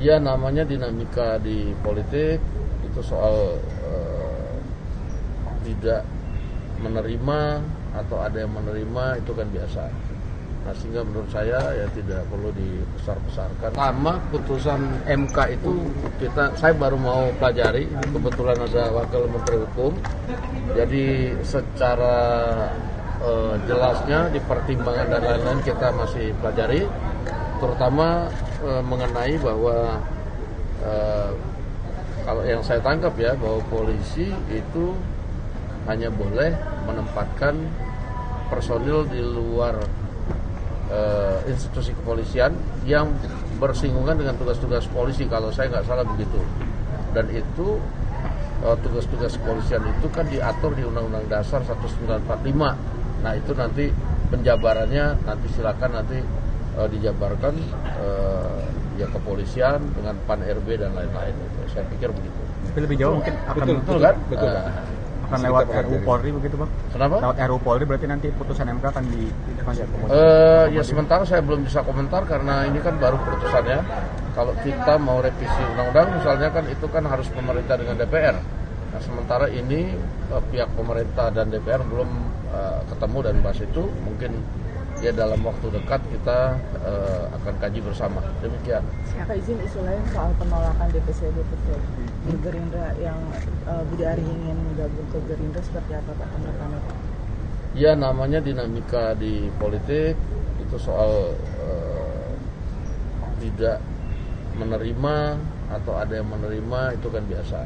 Ya, namanya dinamika di politik itu soal tidak menerima atau ada yang menerima itu kan biasa. Nah, sehingga menurut saya ya tidak perlu dibesar-besarkan. Pertama, putusan MK itu saya baru mau pelajari, kebetulan ada Wakil Menteri Hukum. Jadi secara jelasnya di pertimbangan dan lain-lain kita masih pelajari, terutama mengenai bahwa kalau yang saya tangkap ya, bahwa polisi itu hanya boleh menempatkan personil di luar institusi kepolisian yang bersinggungan dengan tugas-tugas polisi, kalau saya nggak salah begitu. Dan itu tugas-tugas kepolisian itu kan diatur di Undang-Undang Dasar 1945. Nah, itu nanti penjabarannya nanti silakan nanti dijabarkan ya kepolisian dengan PAN RB dan lain-lain. Saya pikir begitu. Tapi lebih jauh mungkin akan betul kan? Betul. Akan lewat RUU Polri begitu, Bang? Kenapa? Lewat RUU Polri berarti nanti putusan MK akan ya sementara saya belum bisa komentar karena ini kan baru putusannya. Kalau kita mau revisi undang-undang misalnya kan itu kan harus pemerintah dengan DPR. Nah, sementara ini pihak pemerintah dan DPR belum ketemu dan bahas itu. Mungkin ya dalam waktu dekat kita akan kaji bersama. Demikian. Siapa izin isu lain soal penolakan DPC-DPC di Gerindra yang Budi Ari ingin gabung ke Gerindra seperti apa Pak tanggapannya Pak? Ya, namanya dinamika di politik itu soal tidak menerima atau ada yang menerima itu kan biasa.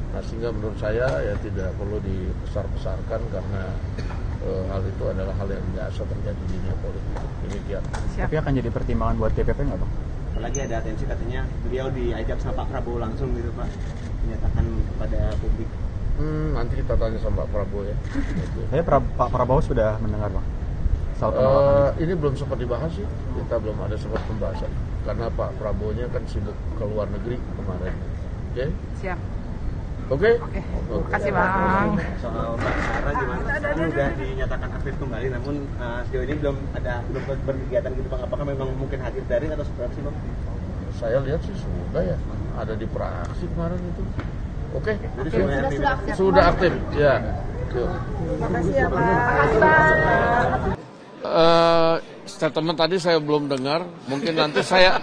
Nah, sehingga menurut saya ya tidak perlu dibesar-besarkan karena hal itu adalah hal yang biasa terjadi di dunia politik. Demikian. Tapi akan jadi pertimbangan buat DPP nggak, Bang? Apalagi ada atensi katanya beliau diajak sama Pak Prabowo langsung gitu Pak, menyatakan kepada publik. Nanti kita tanya sama Pak Prabowo ya. Saya Pak Prabowo sudah mendengar, Bang. Ini belum sempat dibahas sih, kita belum ada sempat pembahasan karena Pak Prabowo-nya kan sibuk ke luar negeri kemarin. Oke? Siap. Oke? Terima kasih Bang. Soal Mbak Sarah gimana? Sudah dinyatakan aktif kembali, namun sejauh ini belum berkegiatan gitu Bang. Apakah memang mungkin hadir daring atau seperti apa sih Bang? Saya lihat sih sudah ya, ada di praksi kemarin itu. Oke? Sudah aktif. Ya. Terima kasih ya Pak. Terima kasih Bang. Statement tadi saya belum dengar, mungkin nanti saya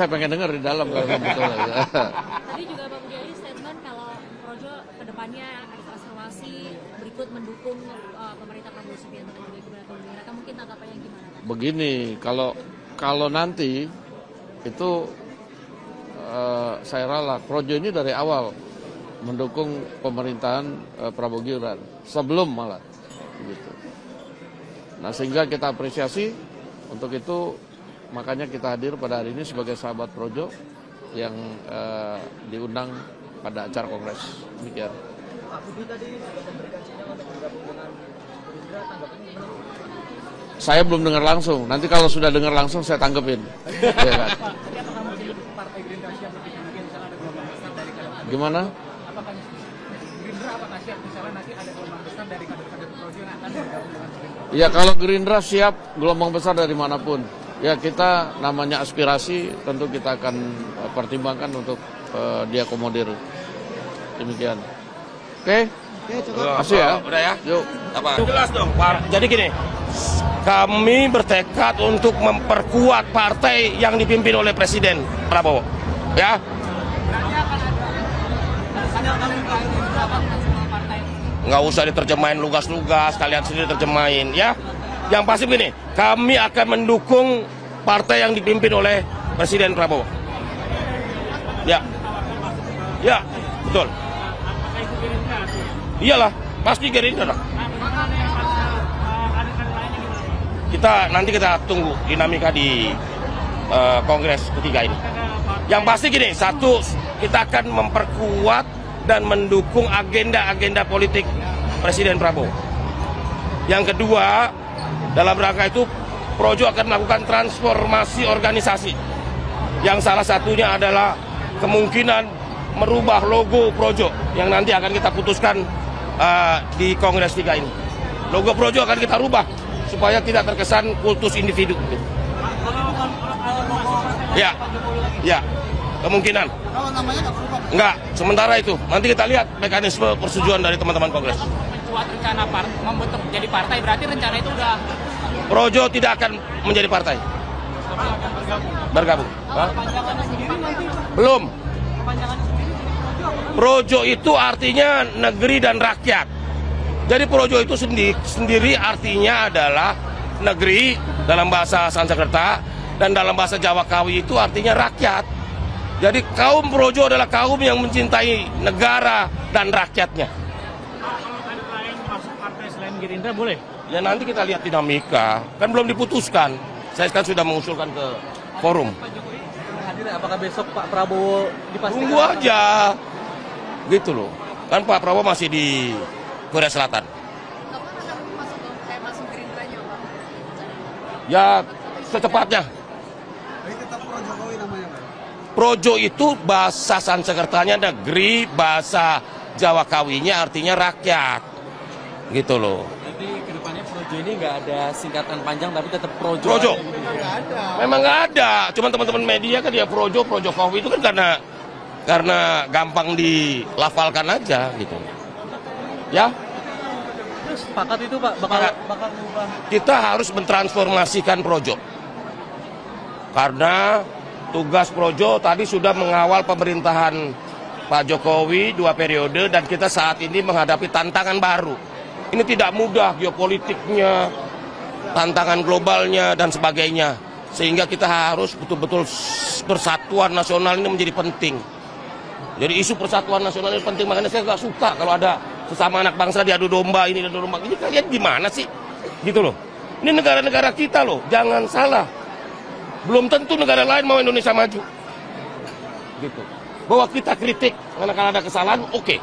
pengen dengar di dalam kalau betul. Ya. Tadi juga Pak Budi Ari statement kalau Projo kedepannya ada transformasi berikut mendukung pemerintah Prabowo Subianto dan juga Gerindra. Mungkin tanggapannya gimana Pak? Begini, kalau nanti itu saya rela Projo ini dari awal mendukung pemerintahan Prabowo Gibran sebelum malah gitu. Nah, sehingga kita apresiasi untuk itu, makanya kita hadir pada hari ini sebagai sahabat Projo yang diundang pada acara kongres. Demikian. Pak Budi tadi sudah memberikan sinyal untuk bergabung dengan Gerindra, tanggapannya gimana? Saya belum dengar langsung. Nanti kalau sudah dengar langsung saya tanggepin. Ya kan? Partai Gerindra siap begitu mungkin misalnya ada gelombang besar dari kader. Gimana? Apakah Gerindra siap misalnya nanti ada gelombang besar dari kader-kader Projo yang akan bergabung dengan Gerindra? Ya, kalau Gerindra siap gelombang besar dari manapun. Ya, kita namanya aspirasi, tentu kita akan pertimbangkan untuk diakomodir. Demikian. Oke? Terima kasih ya. Udah ya? Yuk. Apa? Jelas dong, Pak. Jadi gini, kami bertekad untuk memperkuat partai yang dipimpin oleh Presiden Prabowo. Ya. Nggak usah diterjemahin lugas-lugas, kalian sendiri terjemahin ya. Yang pasti begini, kami akan mendukung partai yang dipimpin oleh Presiden Prabowo. Ya, ya, betul. Iyalah, pasti Gerindra. Nanti kita tunggu dinamika di kongres ketiga ini. Yang pasti gini, satu, kita akan memperkuat dan mendukung agenda-agenda politik Presiden Prabowo. Yang kedua, dalam rangka itu Projo akan melakukan transformasi organisasi. Yang salah satunya adalah kemungkinan merubah logo Projo yang nanti akan kita putuskan di Kongres 3 ini. Logo Projo akan kita rubah supaya tidak terkesan kultus individu. Kalau Ya, ya, kemungkinan. Kalau namanya nggak berubah? Enggak, sementara itu. Nanti kita lihat mekanisme persetujuan dari teman-teman Kongres. Buat rencana membentuk jadi partai, berarti rencana itu udah... Projo tidak akan menjadi partai. Bergabung. Hah? Belum. Projo itu artinya negeri dan rakyat. Jadi Projo itu sendiri artinya adalah negeri dalam bahasa Sanskerta, dan dalam bahasa Jawa Kawi itu artinya rakyat. Jadi kaum Projo adalah kaum yang mencintai negara dan rakyatnya. Kalau ada lain masuk partai selain Gerindra boleh? Ya nanti kita lihat dinamika, kan belum diputuskan. Saya kan sudah mengusulkan ke forum. Pak Jokowi hadir, apakah besok Pak Prabowo dipastikan? Tunggu aja, gitu loh. Kan Pak Prabowo masih di Korea Selatan. Ya secepatnya. Jadi tetap pro Jokowi namanya, Pak? Projo itu bahasa Sanskertanya negeri, bahasa Jawa Kawinya artinya rakyat, gitu loh. Jadi kedepannya Projo ini nggak ada singkatan panjang tapi tetap Projo. Projo. Ada. Memang nggak ada. Cuman teman-teman media kan dia Projo Kawi itu kan karena gampang dilafalkan aja gitu. Ya. Terus sepakat itu Pak bakal mengubah. Kita harus mentransformasikan Projo. Karena tugas Projo tadi sudah mengawal pemerintahan Pak Jokowi 2 periode, dan kita saat ini menghadapi tantangan baru. Ini tidak mudah, geopolitiknya, tantangan globalnya, dan sebagainya. Sehingga kita harus betul-betul persatuan nasional ini menjadi penting. Jadi isu persatuan nasional ini penting, makanya saya nggak suka kalau ada sesama anak bangsa diadu domba ini dan domba. Ini kalian gimana sih? Gitu loh. Ini negara-negara kita loh, jangan salah. Belum tentu negara lain mau Indonesia maju. Gitu. Bahwa kita kritik karena ada kesalahan, oke.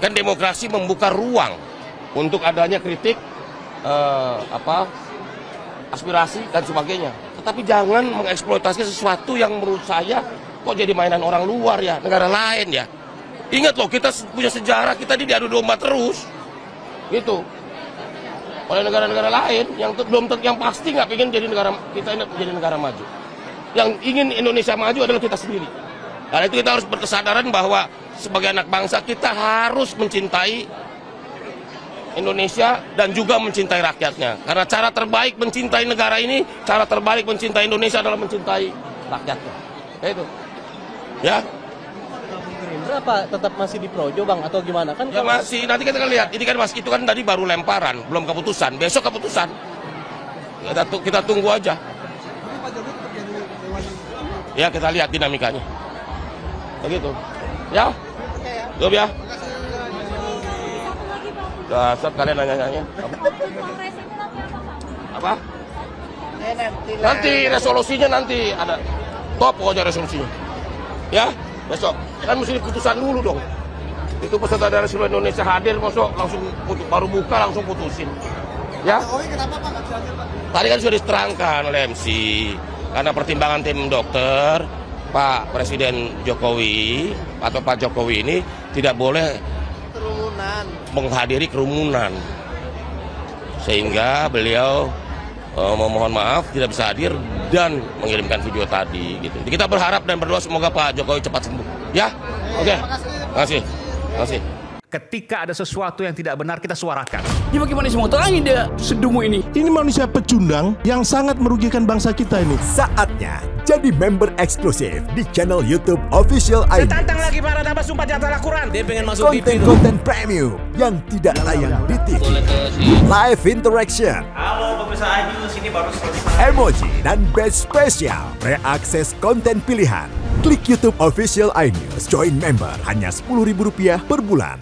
Kan demokrasi membuka ruang untuk adanya kritik, aspirasi dan sebagainya. Tetapi jangan mengeksploitasi sesuatu yang menurut saya kok jadi mainan orang luar ya, negara lain ya. Ingat loh, kita punya sejarah, kita diadu domba terus, gitu. Oleh negara-negara lain yang pasti nggak ingin jadi negara kita ini menjadi negara maju. Yang ingin Indonesia maju adalah kita sendiri. Karena itu kita harus berkesadaran bahwa sebagai anak bangsa kita harus mencintai Indonesia dan juga mencintai rakyatnya. Karena cara terbaik mencintai negara ini, cara terbaik mencintai Indonesia adalah mencintai rakyatnya. Itu. Ya. Gerindra apa tetap masih di Projo Bang atau gimana? Kan ya masih, nanti kita akan lihat. Ini kan itu kan tadi baru lemparan, belum keputusan. Besok keputusan. Kita tunggu aja. Ya kita lihat dinamikanya. Begitu. Ya. Tuh ya. Dasar kalian nanya-nanya. Apa? Nanti resolusinya nanti ada. Top pokoknya resolusinya. Ya, besok. Kan mesti putusan dulu dong. Itu peserta dari seluruh Indonesia hadir, masuk langsung baru buka langsung putusin. Ya. Tadi kan sudah diterangkan oleh MC karena pertimbangan tim dokter, Pak Presiden Jokowi atau Pak Jokowi ini tidak boleh menghadiri kerumunan, sehingga beliau memohon maaf tidak bisa hadir dan mengirimkan video tadi gitu. Kita berharap dan berdoa semoga Pak Jokowi cepat sembuh. Ya, oke. Terima kasih. Ketika ada sesuatu yang tidak benar, kita suarakan. Ya bagaimana semua terangin dia sedungu ini? Ini manusia pecundang yang sangat merugikan bangsa kita ini. Saatnya jadi member eksklusif di channel YouTube Official iNews. Tantang lagi para tambah sumpah di atas Al-Quran. Dia pengen masuk TV. Konten premium yang tidak tayang di TV. Live interaction. Halo pemirsa iNews, ini baru selesai. Emoji dan badge spesial. Reakses konten pilihan. Klik YouTube Official iNews. Join member hanya Rp10.000 per bulan.